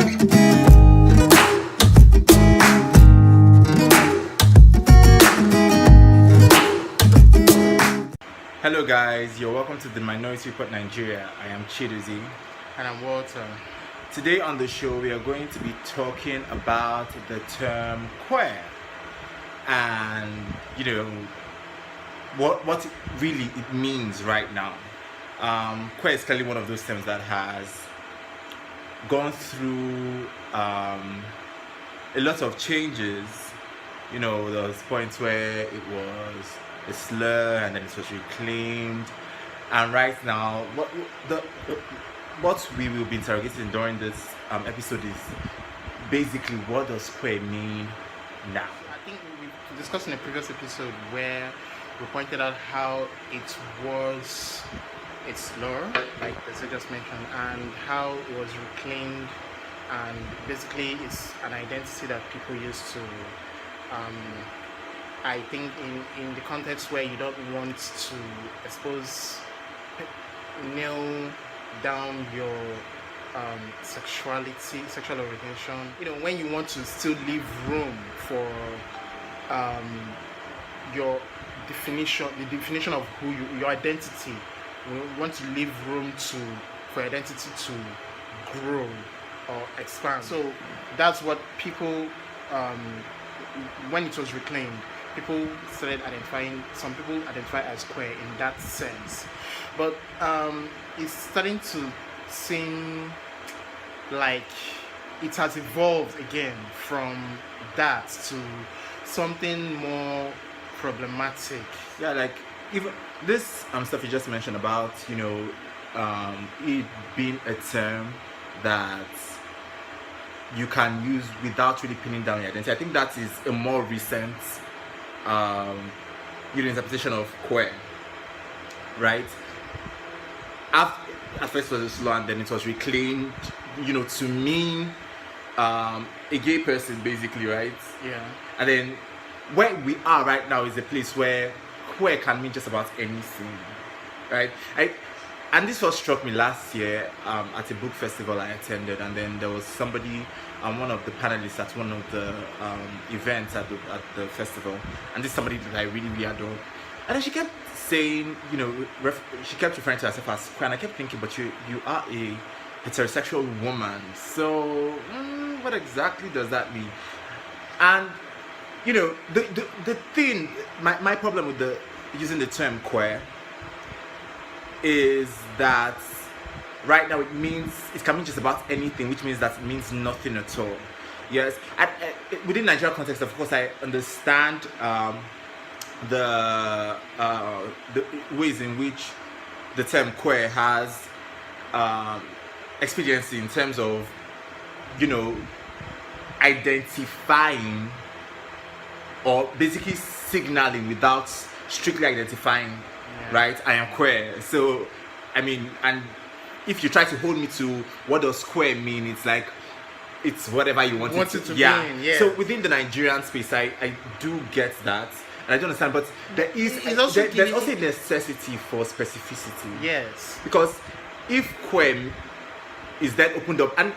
Hello guys, you're welcome to the Minority Report Nigeria. I am Chidozie. And I'm Walter. Today on the show we are going to be talking about the term queer and what really it means right now. Queer is clearly one of those terms that has gone through a lot of changes. There was points where it was a slur and then it was reclaimed, and right now what we will be interrogating during this episode is basically what does queer mean now. I think we discussed in a previous episode where we pointed out how it was a slur, like I just mentioned, and how it was reclaimed, and basically it's an identity that people used to I think in the context where you don't want to, I suppose, nail down your sexual orientation. When you want to still leave room for your definition, the definition of who your identity. You want to leave room for identity to grow or expand. So that's what people, when it was reclaimed, people started identifying. Some people identify as queer in that sense, but it's starting to seem like it has evolved again from that to something more problematic. Yeah, like even this stuff you just mentioned about it being a term that you can use without really pinning down your identity. I think that is a more recent interpretation of queer, right? At first it was a slur and then it was reclaimed, to mean a gay person, basically, right? Yeah. And then where we are right now is a place where queer can mean just about anything, right? And this was struck me last year at a book festival I attended, and then there was somebody, one of the panelists at one of the events at the festival, and this is somebody that I really, really adore. And then she kept saying, she kept referring to herself as queer, and I kept thinking, but you are a heterosexual woman, so what exactly does that mean? And the thing, my problem with using the term queer is that right now it can mean just about anything, which means that it means nothing at all. Yes, within Nigerian context, of course, I understand the ways in which the term queer has expediency in terms of identifying or basically signaling without strictly identifying. Yeah. Right, I am queer. So I mean, and if you try to hold me to what does queer mean, it's like it's whatever you want it to mean. Yeah. So within the Nigerian space, I do get that, and I do understand, but there's also a necessity for specificity. Yes, because if queer is then opened up, and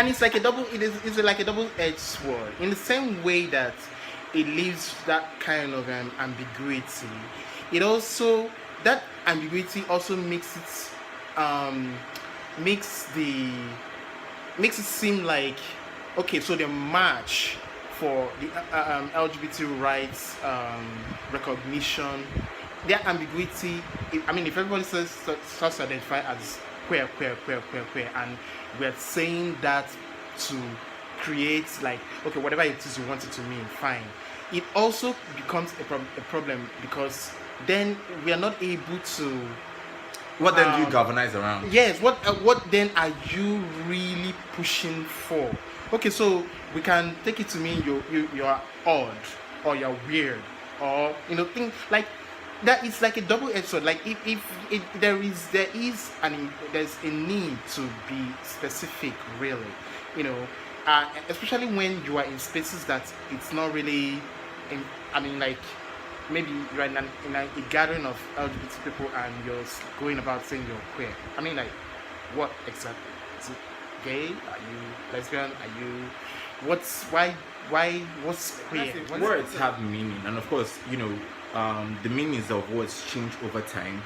it's like it's like a double-edged sword, in the same way that it leaves that kind of ambiguity. It also, that ambiguity also makes it seem like, okay, so the march for the LGBT rights recognition, their ambiguity. If everybody starts to identify as queer, and we're saying that to create, like, okay, whatever it is you want it to mean, fine. It also becomes a problem, because then we are not able to. What then do you galvanize around? Yes. What then are you really pushing for? Okay, so we can take it to mean you are odd, or you're weird, or things like that. It's like a double-edged sword. Like if there's a need to be specific, really, especially when you are in spaces that it's not really. Like maybe you're in a gathering of LGBT people and you're going about saying you're queer. Like, what exactly? gay? Are you lesbian? Are you what's queer? Words have meaning, and of course, the meanings of words change over time.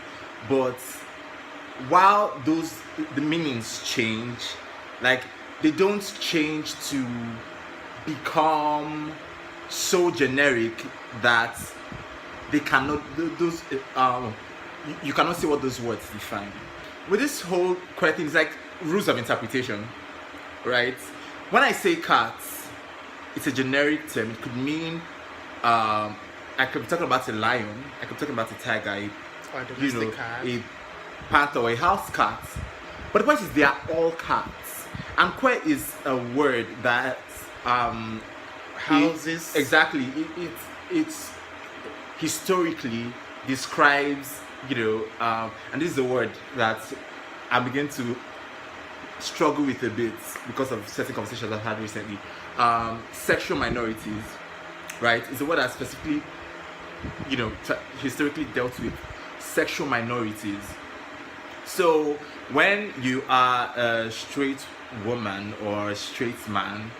But while the meanings change, like they don't change to become so generic that they cannot those you cannot see what those words define. With this whole queer thing, it's like rules of interpretation, right? When I say cats, it's a generic term. It could mean I could be talking about a lion, I could be talking about a tiger, Or a domestic cat. a panther or a house cat. But the point is they are all cats. And queer is a word that Houses. exactly it's historically describes, and this is a word that I'm beginning to struggle with a bit because of certain conversations I've had recently. Sexual minorities, right? It's a word that specifically, historically dealt with sexual minorities. So when you are a straight woman or a straight man,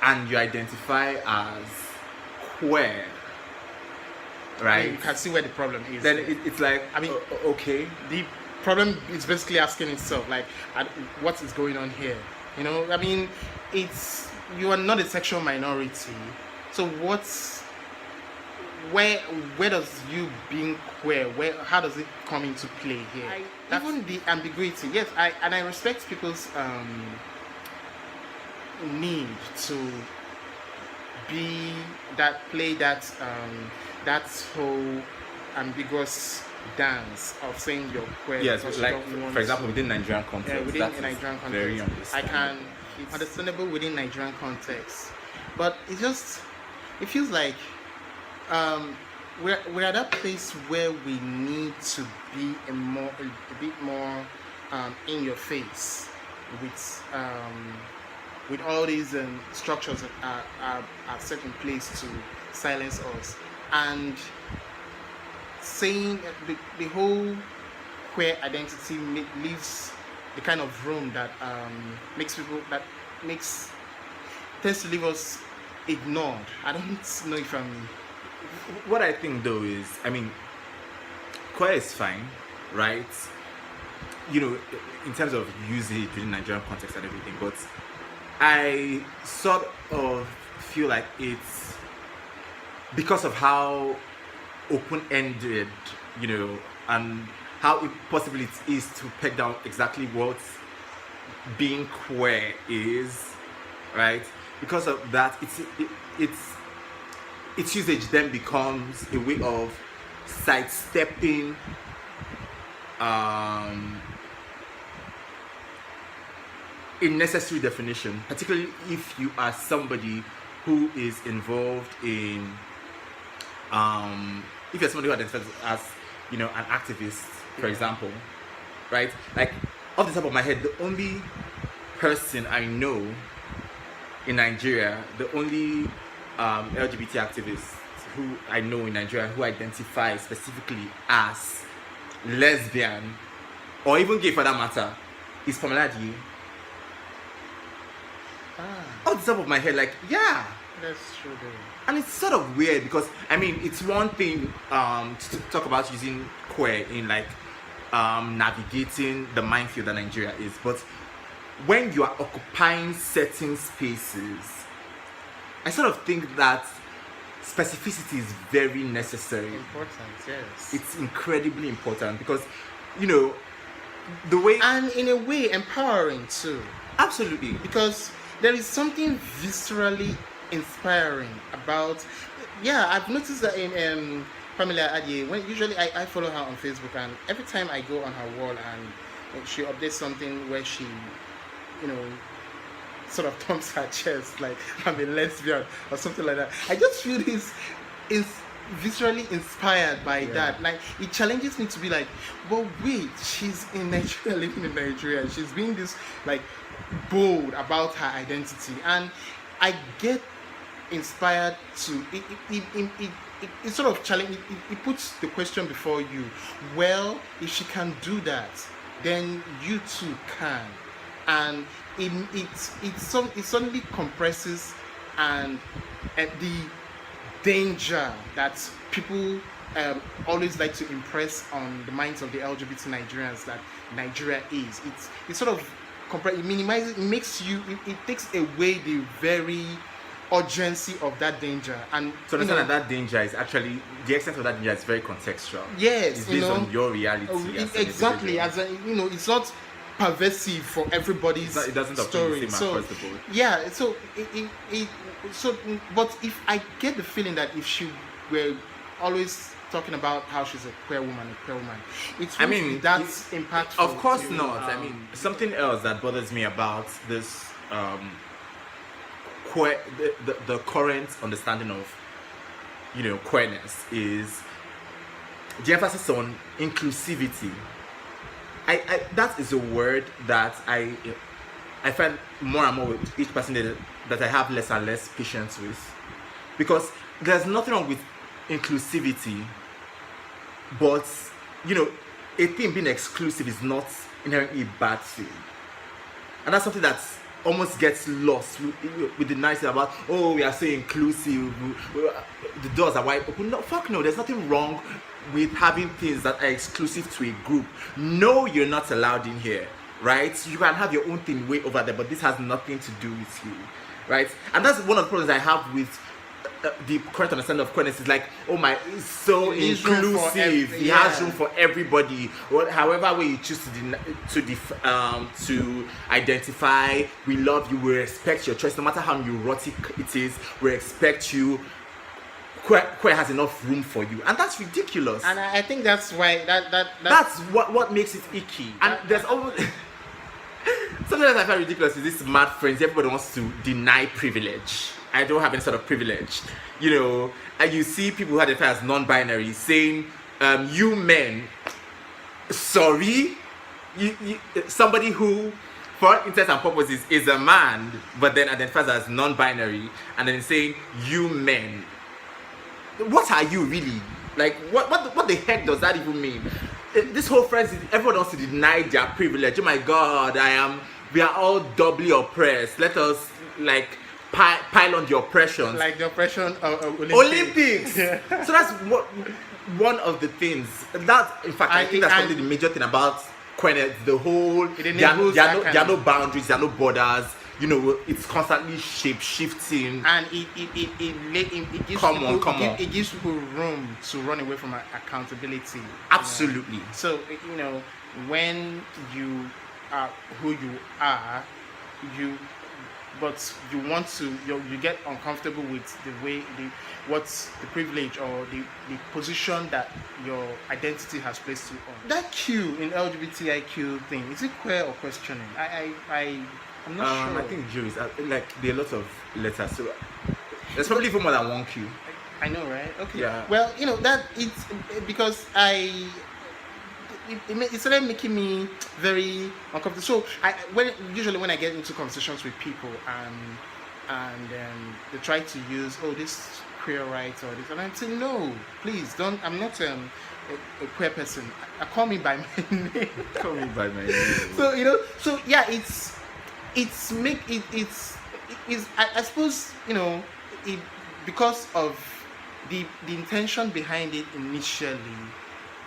and you identify as queer, right? You can see where the problem is. Then it's like, okay. The problem is basically asking itself, like, what is going on here? You are not a sexual minority, so where does you being queer, how does it come into play here? Even the ambiguity, yes, I respect people's need to play that whole ambiguous dance of saying you're queer. Yes, because like you don't want for example, to- within Nigerian context. within that a is Nigerian context, very understandable. it's understandable within Nigerian context, but it feels like we're at that place where we need to be a bit more in your face with all these structures that are set in place to silence us, and saying the whole queer identity leaves the kind of room that tends to leave us ignored. I don't know if I'm. What I think though is, queer is fine, right? In terms of usage within Nigerian context and everything, but I sort of feel like it's because of how open-ended, and how possible it is to peg down exactly what being queer is, right? Because of that, its usage then becomes a way of sidestepping a necessary definition, particularly if you are somebody who is involved in if you're somebody who identifies as an activist, for example, right? Like, off the top of my head, the only person I know in Nigeria, the only LGBT activist who I know in Nigeria who identifies specifically as lesbian or even gay for that matter is Pamela Adie. Off the top of my head, yeah. That's true though. And it's sort of weird because it's one thing to talk about using queer in navigating the minefield that Nigeria is, but when you are occupying certain spaces, I sort of think that specificity is very necessary. Important, yes. It's incredibly important because the way, and in a way empowering too. Absolutely, because there is something viscerally inspiring about. I've noticed that in Pamela Adie, when usually I follow her on Facebook, and every time I go on her wall and she updates something where she sort of thumps her chest like I'm a lesbian or something like that, I just feel this is viscerally inspired by that. Like, it challenges me to be like, well, wait, she's in Nigeria, living in Nigeria, and she's being this bold about her identity, and I get inspired to it sort of challenge it puts the question before you, well, if she can do that, then you too can. And it suddenly compresses and the danger that people always like to impress on the minds of the LGBT Nigerians that Nigeria is. It sort of it minimizes, it makes you, it takes away the very urgency of that danger. And So understand that danger is actually, the extent of that danger is very contextual. yes, It's based on your reality. as an exactly. individual. As a, it's not pervasive for everybody's It doesn't appeal story. the same So across the board. yeah, so but if I get the feeling that if she were always talking about how she's a queer woman, it I won't mean, be that impactful. Of course to, not. I mean, something else that bothers me about this queer, the current understanding of, queerness is the emphasis on inclusivity. I that is a word that I find more and more with each person that I have less and less patience with, because there's nothing wrong with inclusivity, but a thing being exclusive is not inherently a bad thing, and that's something that almost gets lost with the narrative about, oh, we are so inclusive, the doors are wide open. No, fuck no, there's nothing wrong with having things that are exclusive to a group. No, you're not allowed in here, right? You can have your own thing way over there, but this has nothing to do with you, right? And that's one of the problems I have with the current understanding of queerness. Is like, oh my, it's so There's room for inclusive. He has room for everybody. However way you choose to identify, we love you. We respect your choice, no matter how neurotic it is. We respect you. Queer has enough room for you, and that's ridiculous. And I think that's why that's what makes it icky. And there's almost something that I find ridiculous is this mad frenzy. Everybody wants to deny privilege. I don't have any sort of privilege, and you see people who identify as non-binary saying, you men, sorry, you somebody who for all intents and purposes is a man but then identifies as non-binary, and then saying, you men, what are you really? Like, what the heck does that even mean? This whole frenzy, everyone wants to deny their privilege. Oh my god, we are all doubly oppressed. Let us pile on the oppressions, like the oppression of Olympics. Yeah. So that's one of the things that, in fact, I think that's probably the major thing about queerness. The whole there are no boundaries, there are no borders. It's constantly shape shifting, and it gives people room to run away from accountability. Absolutely. So when you are who you are, but you want to, you get uncomfortable with the way what's the privilege or the position that your identity has placed you on. That Q in LGBTIQ thing, is it queer or questioning? I'm not sure. I think juries there are lots of letters, so there's probably even more than one Q. I know, right? Okay. Yeah. Well, that it's because it started making me very uncomfortable. So when I get into conversations with people and they try to use this queer rights or this, and I'm saying, no, please don't. I'm not a queer person. Call me by my name. Call me by my name. So yeah, I suppose because of the intention behind it initially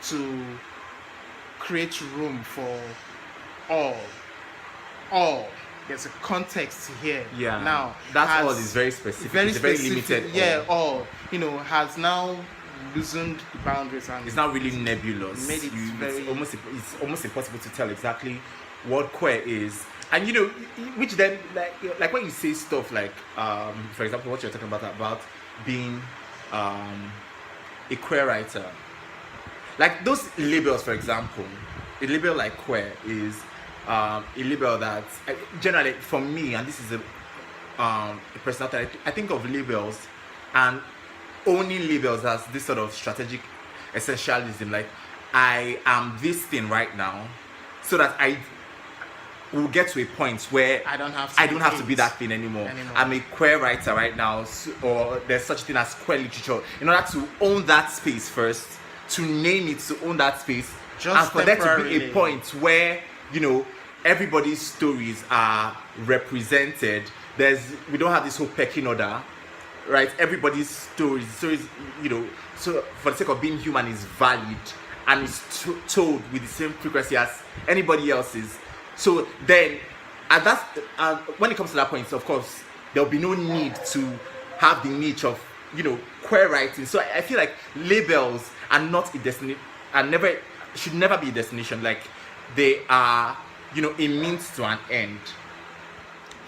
to create room for all. There's a context here. Yeah. Now that all is very specific. It's very limited. Yeah. All has now loosened the boundaries and it's not really nebulous. Made it it's almost impossible to tell exactly what queer is. And which then like when you say stuff like for example what you're talking about being a queer writer, like those labels, for example, a label like queer is a label that generally for me, and this is a personality, I think of labels and owning labels as this sort of strategic essentialism. Like, I am this thing right now, so that I will get to a point where I don't have to be that thing anymore. I'm a queer writer right now, or there's such a thing as queer literature. In order to own that space first, to name it, to own that space, Just and for there to be temporarily. a point where, you know, everybody's stories are represented. We don't have this whole pecking order, right? Everybody's stories, you know, so for the sake of being human, is valid and is told with the same frequency as anybody else's. So then, at that, when it comes to that point, of course, there'll be no need to have the niche of, you know, queer writing. So I feel like labels are not a destination, and should never be a destination. Like, they are, you know, a means to an end.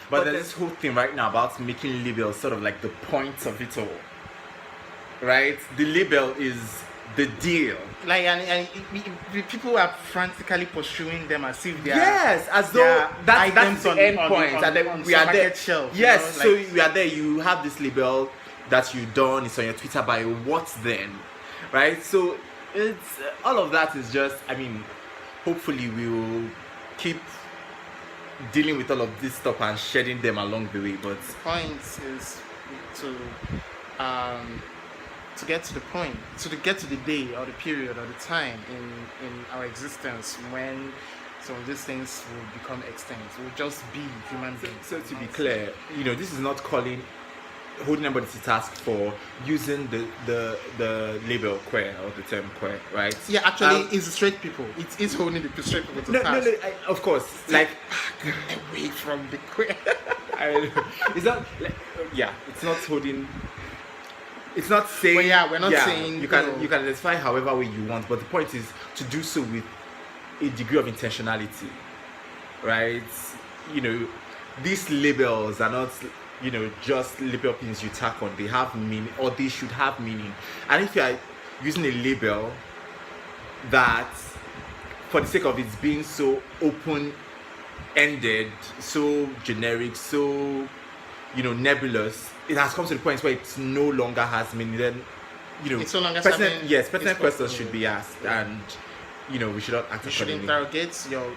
But there's this whole thing right now about making labels sort of like the point of it all, right? The label is the deal. Like, and people are frantically pursuing them as if they are. Yes, as though that's the end point, and then we are there. Shelf, yes, you know? Like, so we are there. You have this label that you've done. It's on your Twitter bio. What then, right? So it's all of that is just. I mean, hopefully we will keep dealing with all of this stuff and shedding them along the way. But point is to get to the point, to get to the day or the period or the time in our existence when some of these things will become extinct. We'll just be human beings. So to be clear, you know, this is not holding anybody to task for using the label queer or the term queer, right? Yeah, actually, it's the straight people. It is holding the straight people to task. No, of course. Like, away from the queer. It's not. Like, yeah, it's not holding. It's not saying. Well, yeah, we're not saying. You can identify however way you want, but the point is to do so with a degree of intentionality, right? You know, these labels are not, you know, just label pins you tack on. They have meaning, or they should have meaning. And if you are using a label that, for the sake of it being so open-ended, so generic, so, you know, nebulous, it has come to the point where it no longer has meaning. Then, you know, it's no longer pertinent questions should be asked, and, you know, we should not act you should accordingly. interrogate your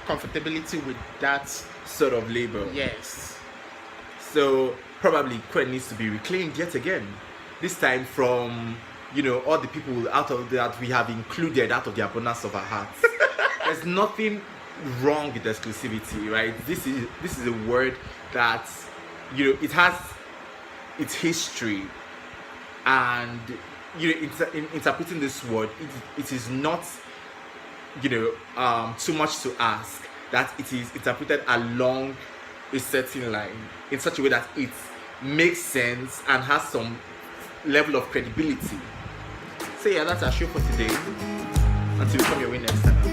comfortability with that sort of label. Yes. So probably queer needs to be reclaimed yet again. This time from, you know, all the people out of that we have included out of the abundance of our hearts. There's nothing wrong with exclusivity, right? This is a word that, you know, it has its history, and, you know, in interpreting this word, it is not, you know, too much to ask that it is interpreted along a certain line in such a way that it makes sense and has some level of credibility. So yeah, that's our show for today. Until we come your way next time.